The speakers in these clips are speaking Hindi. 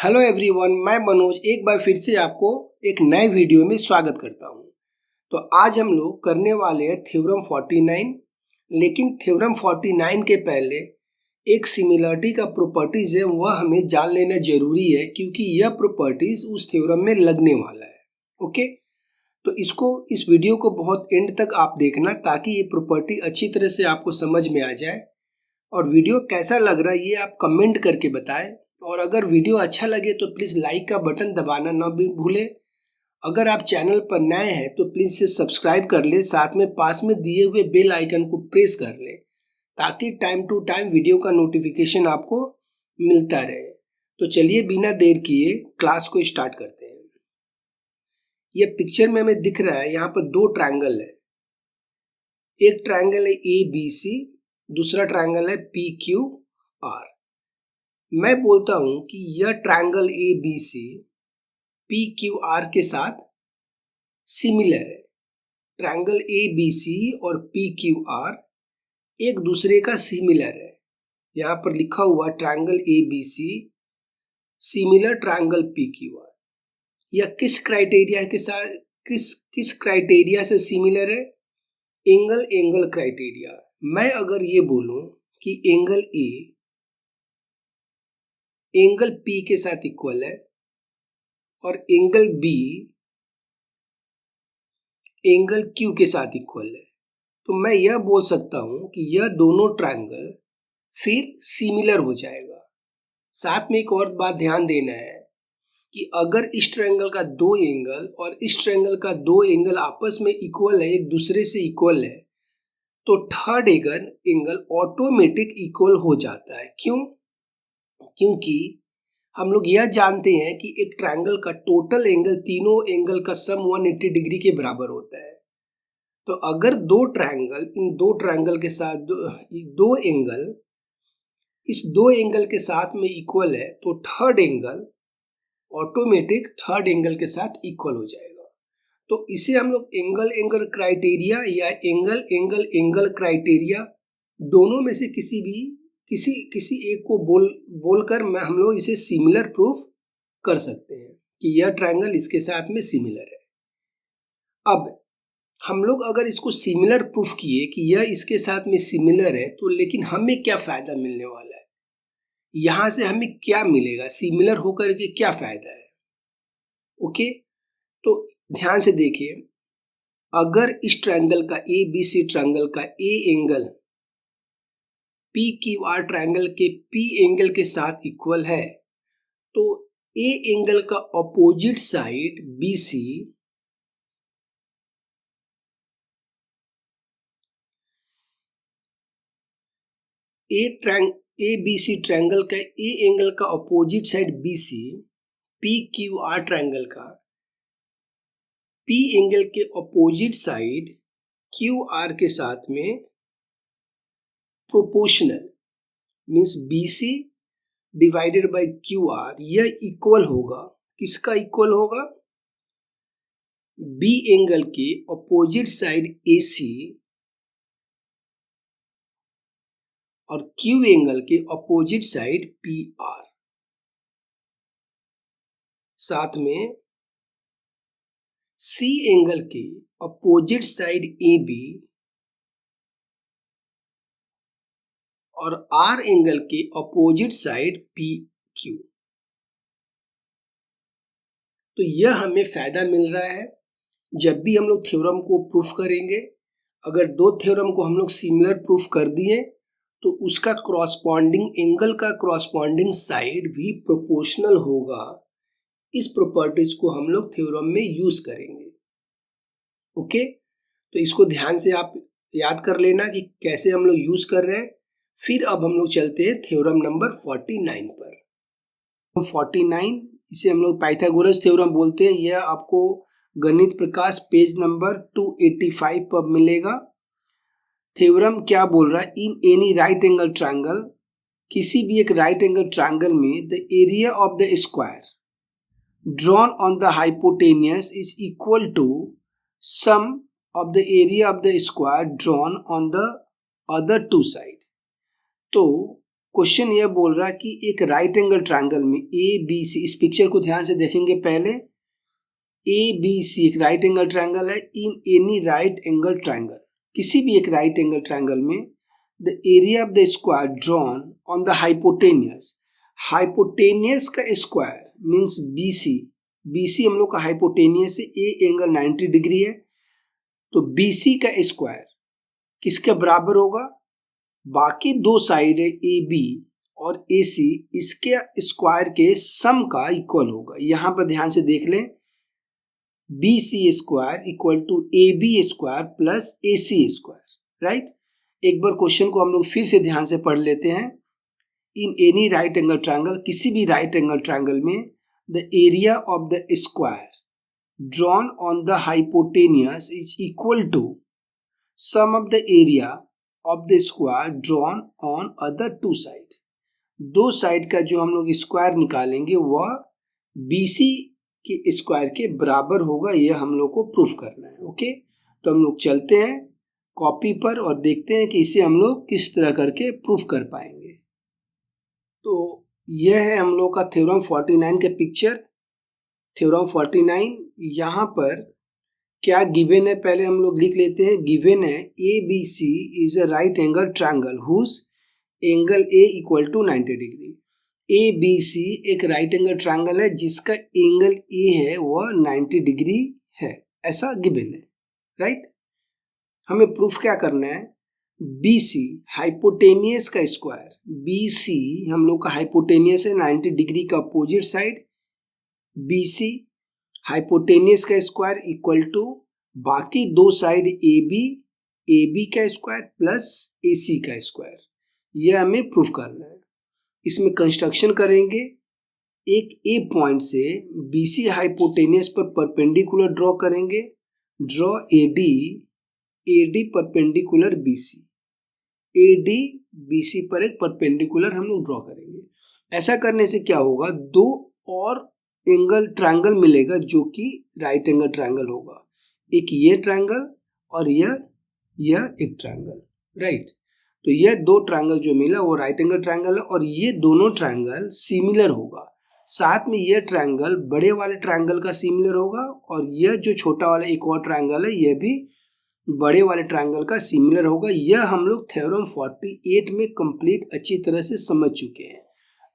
हेलो एवरीवन, मैं मनोज एक बार फिर से आपको एक नए वीडियो में स्वागत करता हूं। तो आज हम लोग करने वाले हैं थ्योरम 49। लेकिन थ्योरम 49 के पहले एक सिमिलरिटी का प्रॉपर्टीज है, वह हमें जान लेना जरूरी है क्योंकि यह प्रॉपर्टीज उस थ्योरम में लगने वाला है। ओके, तो इस वीडियो को बहुत एंड तक आप देखना ताकि ये प्रॉपर्टी अच्छी तरह से आपको समझ में आ जाए। और वीडियो कैसा लग रहा है ये आप कमेंट करके बताएं। और अगर वीडियो अच्छा लगे तो प्लीज़ लाइक का बटन दबाना ना भी भूलें। अगर आप चैनल पर नए हैं तो प्लीज़ इसे सब्सक्राइब कर लें, साथ में पास में दिए हुए बेल आइकन को प्रेस कर लें ताकि टाइम टू टाइम वीडियो का नोटिफिकेशन आपको मिलता रहे। तो चलिए बिना देर किए क्लास को स्टार्ट करते हैं। ये पिक्चर में हमें दिख रहा है, यहाँ पर दो ट्रायंगल है। एक ट्रायंगल है ABC, दूसरा ट्रायंगल है PQR। मैं बोलता हूं कि यह ट्रायंगल ABC PQR के साथ सिमिलर है। ट्रायंगल ABC और PQR एक दूसरे का सिमिलर है। यहाँ पर लिखा हुआ triangle ABC similar triangle PQR। यह किस क्राइटेरिया के साथ किस क्राइटेरिया से सिमिलर है? Angle criteria. मैं अगर ये बोलूं कि एंगल A एंगल P के साथ इक्वल है और एंगल B एंगल Q के साथ इक्वल है, तो मैं यह बोल सकता हूं कि यह दोनों ट्रायंगल फिर सिमिलर हो जाएगा। साथ में एक और बात ध्यान देना है कि अगर इस ट्रायंगल का दो एंगल और इस ट्रायंगल का दो एंगल आपस में इक्वल है, एक दूसरे से इक्वल है, तो थर्ड एंगल ऑटोमेटिक इक्वल हो जाता है। क्यों? क्योंकि हम लोग यह जानते हैं कि एक ट्रायंगल का टोटल एंगल तीनों एंगल का सम 180 डिग्री के बराबर होता है। तो अगर इन दो ट्रायंगल के साथ दो एंगल इस दो एंगल के साथ में इक्वल है तो third angle automatic third angle के साथ इक्वल हो जाएगा। तो इसे हम लोग एंगल क्राइटेरिया या एंगल क्राइटेरिया दोनों में से किसी एक को बोलकर हम लोग इसे सिमिलर प्रूफ कर सकते हैं कि यह ट्रायंगल इसके साथ में सिमिलर है। अब हम लोग अगर इसको सिमिलर प्रूफ किए कि यह इसके साथ में सिमिलर है, तो लेकिन हमें क्या फायदा मिलने वाला है? यहां से हमें क्या मिलेगा? सिमिलर होकर के क्या फायदा है? ओके, तो ध्यान से देखिए, अगर इस ट्रायंगल का ABC ट्रायंगल का A एंगल PQR ट्रायंगल के P एंगल के साथ इक्वल है, तो A एंगल का opposite side BC ABC triangle का A एंगल का opposite side BC PQR triangle का P एंगल के अपोजिट साइड QR के साथ में proportional means BC divided by QR, यह इक्वल होगा। किसका इक्वल होगा? B एंगल के अपोजिट साइड AC और Q एंगल के अपोजिट साइड PR। साथ में C एंगल के अपोजिट साइड AB और R एंगल के अपोजिट साइड PQ। तो यह हमें फायदा मिल रहा है जब भी हम लोग थ्योरम को प्रूफ करेंगे। अगर दो थ्योरम को हम लोग सिमिलर प्रूफ कर दिए तो उसका क्रॉसपॉन्डिंग एंगल का क्रॉसपॉन्डिंग साइड भी प्रोपोर्शनल होगा। इस प्रॉपर्टीज को हम लोग थ्योरम में यूज करेंगे। ओके, तो इसको ध्यान से आप याद कर लेना कि कैसे हम लोग यूज कर रहे हैं। फिर अब हम लोग चलते हैं थ्योरम नंबर 49 पर। 49 इसे हम लोग पाइथागोरस थ्योरम बोलते हैं। यह आपको गणित प्रकाश पेज नंबर 285 पर मिलेगा। थ्योरम क्या बोल रहा है? In any right angle triangle, किसी भी एक राइट एंगल ट्रायंगल में the area of the square drawn on the hypotenuse is equal to sum of the area of the square drawn on the other two side. तो क्वेश्चन यह बोल रहा है कि एक राइट एंगल ट्रायंगल में ए बी सी, इस पिक्चर को ध्यान से देखेंगे पहले। ए बी सी एक राइट एंगल ट्रायंगल है। In any right angle triangle, किसी भी एक राइट एंगल ट्रायंगल में the area of the square drawn on the hypotenuse, hypotenuse का square means B C, B C हम लोग का हाइपोटेनियस है, ए एंगल 90 डिग्री है, तो बी सी का स्क्वायर किसके बराबर होगा? बाकी दो साइड है ए बी और ए सी, इसके स्क्वायर के सम का इक्वल होगा। यहां पर ध्यान से देख लें, B C square equal to A B square plus A C square, right. एक बार क्वेश्चन को हम लोग फिर से ध्यान से पढ़ लेते हैं। In any right angle triangle, किसी भी राइट एंगल ट्रायंगल में the area of the square drawn on the hypotenuse is equal to sum of the area of the square drawn on other two side. दो साइड का जो हम लोग स्क्वायर निकालेंगे वह BC के स्क्वायर के बराबर होगा, यह हम लोग को प्रूफ करना है। ओके, तो हम लोग चलते हैं कॉपी पर और देखते हैं कि इसे हम लोग किस तरह करके प्रूफ कर पाएंगे। तो यह है हम लोग का थ्योरम 49 के पिक्चर। थ्योरम 49 यहाँ पर क्या गिवन है पहले हम लोग लिख लेते हैं। गिवन है A B C is a right angle triangle whose angle A equal to 90 degree. A B C एक राइट एंगल ट्रायंगल है जिसका एंगल ए है वह 90 डिग्री है, ऐसा गिवन है, राइट। हमें प्रूफ क्या करना है? बी सी हाइपोटेनियस का स्क्वायर, बी सी हम लोग का हाइपोटेनियस है 90 डिग्री का opposite side, B C hypotenuse का स्क्वायर इक्वल टू बाकी दो साइड ए बी का स्क्वायर प्लस ए सी का स्क्वायर, यह हमें प्रूफ करना है। इसमें कंस्ट्रक्शन करेंगे। एक ए पॉइंट से बी सी हाइपोटेनियस पर परपेंडिकुलर ड्रॉ करेंगे। Draw A D perpendicular B C, A D B C पर एक परपेंडिकुलर हम लोग ड्रॉ करेंगे। ऐसा करने से क्या होगा? दो और एंगल ट्रायंगल मिलेगा जो कि राइट एंगल ट्रायंगल होगा। एक ये ट्रायंगल और यह एक ट्रायंगल, राइट। तो यह दो ट्रायंगल जो मिला वो राइट एंगल ट्रायंगल है और ये दोनों ट्रायंगल सिमिलर होगा। साथ में यह ट्रायंगल बड़े वाले ट्रायंगल का सिमिलर होगा और यह जो छोटा वाला एक और ट्रायंगल है यह भी बड़े वाले ट्रायंगल का सिमिलर होगा। यह हम लोग थ्योरम 48 में कंप्लीट अच्छी तरह से समझ चुके हैं।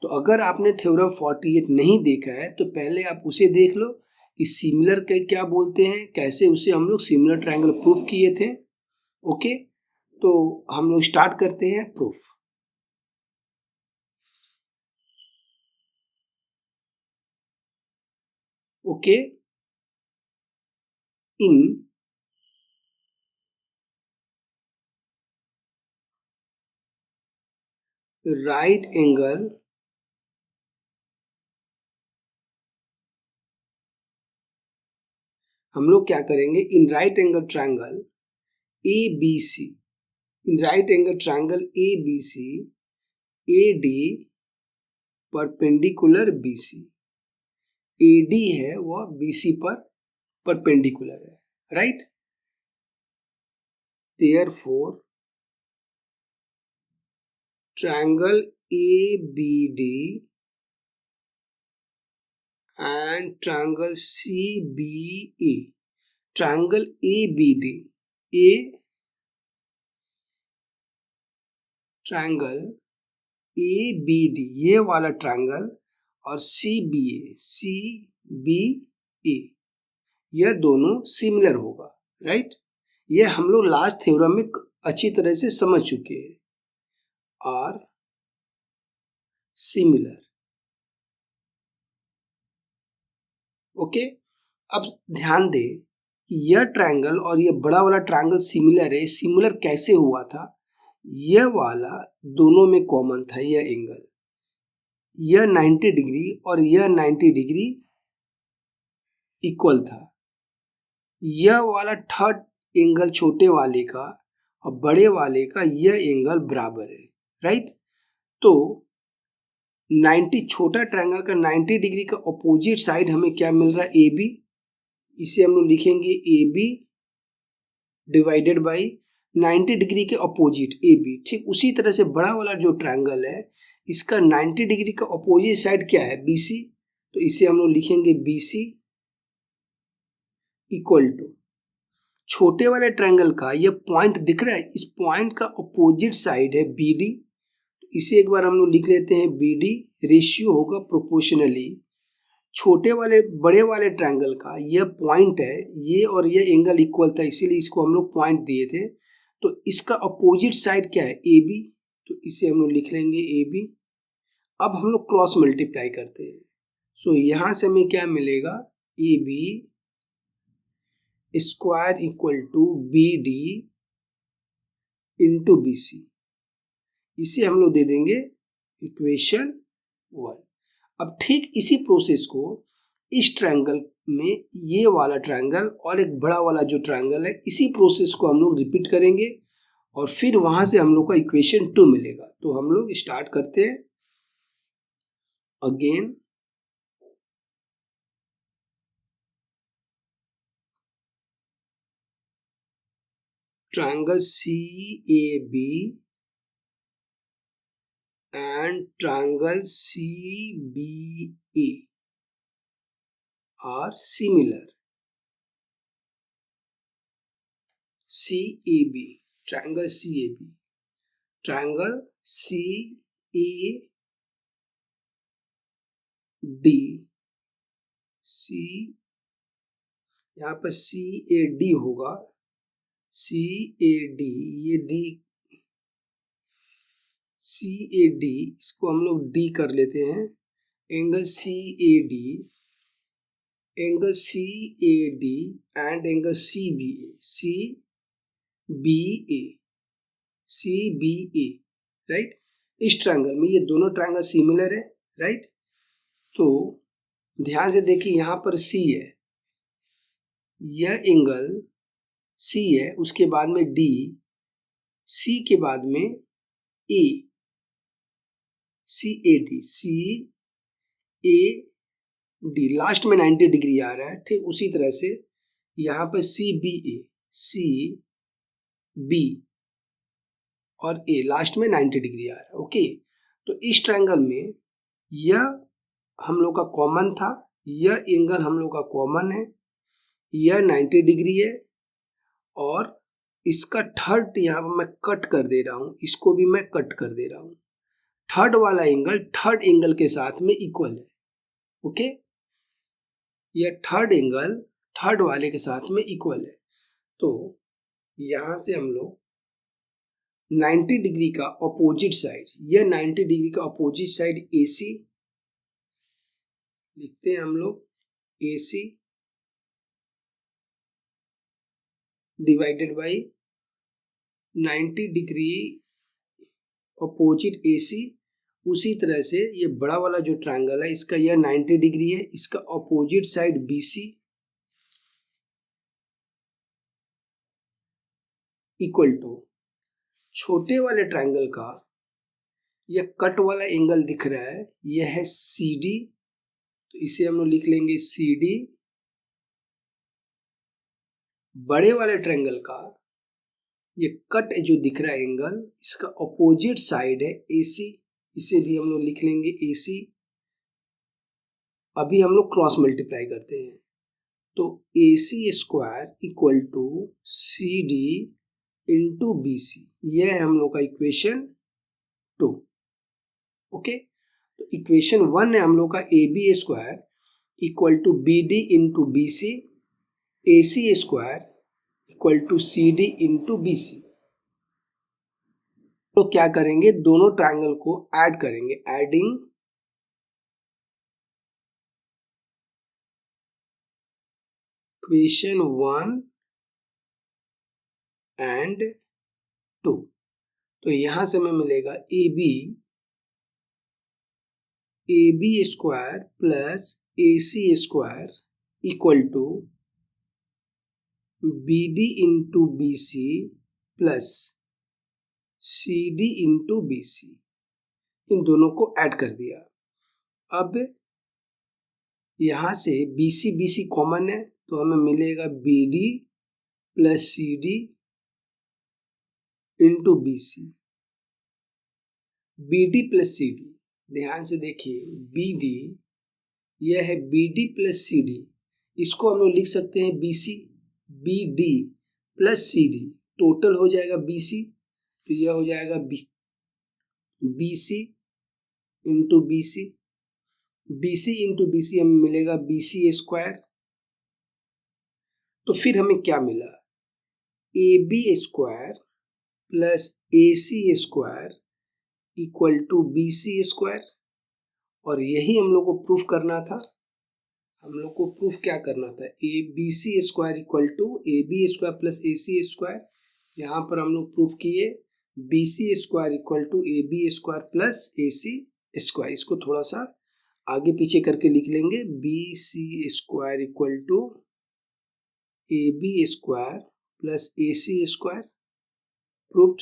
तो अगर आपने थ्योरम 48 नहीं देखा है तो पहले आप उसे देख लो कि सिमिलर के क्या बोलते हैं, कैसे उसे हम लोग सिमिलर ट्रायंगल प्रूफ किए थे। ओके, तो हम लोग स्टार्ट करते हैं proof. Okay, in right angle हम लोग क्या करेंगे? In right angle triangle A B C, in right angle triangle A B C, A D perpendicular B C, A D है वह बी सी पर परपेंडिकुलर है, right. Therefore triangle ABD and triangle CBA, triangle ABD, triangle ABD ये वाला ट्रायंगल और CBA यह दोनों सिमिलर होगा, राइट। ये हम लोग लास्ट थ्योरम में अच्छी तरह से समझ चुके हैं। Are similar, okay. अब ध्यान दे कि यह ट्रायंगल और यह बड़ा वाला ट्रायंगल सिमिलर है। सिमिलर कैसे हुआ था? यह वाला दोनों में कॉमन था, यह एंगल, यह 90 डिग्री और यह 90 डिग्री इक्वल था। यह वाला थर्ड एंगल छोटे वाले का और बड़े वाले का यह एंगल बराबर है, राइट। तो 90 छोटा ट्रायंगल का 90 डिग्री का अपोजिट साइड हमें क्या मिल रहा है? A B. इसे हम लोग लिखेंगे A B divided by 90 degree के अपोजिट ए बी, ठीक उसी तरह से बड़ा वाला जो ट्रायंगल है इसका 90 डिग्री का अपोजिट साइड क्या है, बी सी। तो इसे हम लोग लिखेंगे बी सी इक्वल टू छोटे वाले ट्रायंगल का ये पॉइंट दिख रहा है, इस पॉइंट का अपोजिट साइड है बी डी। इसे एक बार हम लोग लिख लेते हैं बी डी, रेशियो होगा प्रोपोर्शनली छोटे वाले बड़े वाले ट्रायंगल का यह पॉइंट है, ये और ये एंगल इक्वल था इसीलिए इसको हम लोग पॉइंट दिए थे। तो इसका अपोजिट साइड क्या है, ए बी, तो इसे हम लोग लिख लेंगे ए बी। अब हम लोग क्रॉस मल्टीप्लाई करते हैं, सो यहां से हमें क्या मिलेगा, A B square equal to B D into B C. इसे हम लोग दे देंगे इक्वेशन 1। अब ठीक इसी प्रोसेस को इस ट्रायंगल में, ये वाला ट्रायंगल और एक बड़ा वाला जो ट्रायंगल है, इसी प्रोसेस को हम लोग रिपीट करेंगे और फिर वहां से हम लोग का इक्वेशन 2 मिलेगा। तो हम लोग स्टार्ट करते हैं again. Triangle C A B and triangle CBA are similar. CAB, triangle CAB, triangle CAD, C यहाँ पर CAD होगा, CAD, ये D, CAD, इसको हम लोग D कर लेते हैं। Angle CAD, angle CAD and angle CBA, CBA, right. इस ट्रायंगल में ये दोनों ट्रायंगल सिमिलर है, राइट। तो ध्यान से देखिए, यहाँ पर C है, यह एंगल C है, उसके बाद में D, C के बाद में A, CAD, CAD, लास्ट में 90 डिग्री आ रहा है, ठीक उसी तरह से यहाँ पर CBA, CB और A लास्ट में 90 डिग्री आ रहा है, ओके। तो इस ट्रायंगल में यह हम लोग का कॉमन था, यह एंगल हम लोग का कॉमन है, यह 90 डिग्री है और इसका थर्ड यहाँ पर मैं कट कर दे रहा हूँ, इसको भी मैं कट कर दे रहा हूँ। थर्ड वाला एंगल थर्ड एंगल के साथ में इक्वल है, ओके। यह थर्ड एंगल थर्ड वाले के साथ में इक्वल है। तो यहां से हम लोग 90 डिग्री का अपोजिट साइड, यह 90 डिग्री का अपोजिट साइड AC लिखते हैं हम लोग, AC divided by 90 degree opposite AC। उसी तरह से ये बड़ा वाला जो ट्रायंगल है इसका यह 90 डिग्री है, इसका opposite side BC equal to छोटे वाले ट्रायंगल का यह कट वाला एंगल दिख रहा है, यह है CD, तो इसे हम लोग लिख लेंगे CD। बड़े वाले ट्रायंगल का ये कट जो दिख रहा है एंगल, इसका अपोजिट साइड है AC, इसे भी हम लोग लिख लेंगे AC। अभी हम लोग क्रॉस मल्टीप्लाई करते हैं, तो AC square equal to CD into BC, यह है हम लोग का इक्वेशन 2, ओके। तो इक्वेशन 1 है हम लोग का AB square equal to BD into BC, AC square equal to CD into BC। तो क्या करेंगे, दोनों ट्रायंगल को ऐड करेंगे, एडिंग इक्वेशन 1 एंड 2। तो यहां से हमें मिलेगा AB square plus AC square equal to BD into BC plus CD into BC। इन दोनों को ऐड कर दिया। अब यहां से BC कॉमन है, तो हमें मिलेगा BD plus CD into B C, B D plus C D. ध्यान से देखिए, बी डी यह है B D plus C D, इसको हम लोग लिख सकते हैं B C, B D plus C D, total हो जाएगा बी सी, तो यह हो जाएगा B C into B C, B C into B C हमें मिलेगा बी सी स्क्वायर। तो फिर हमें क्या मिला, A B square plus A C square equal to B C square. और यही हम लोग को प्रूफ करना था। हम लोग को प्रूफ क्या करना था, A B C square equal to A B square plus A C square. यहाँ पर हम लोग प्रूफ किए B C square equal to A B square plus A C square. इसको थोड़ा सा आगे पीछे करके लिख लेंगे, B C square equal to A B square plus A C square, proofed.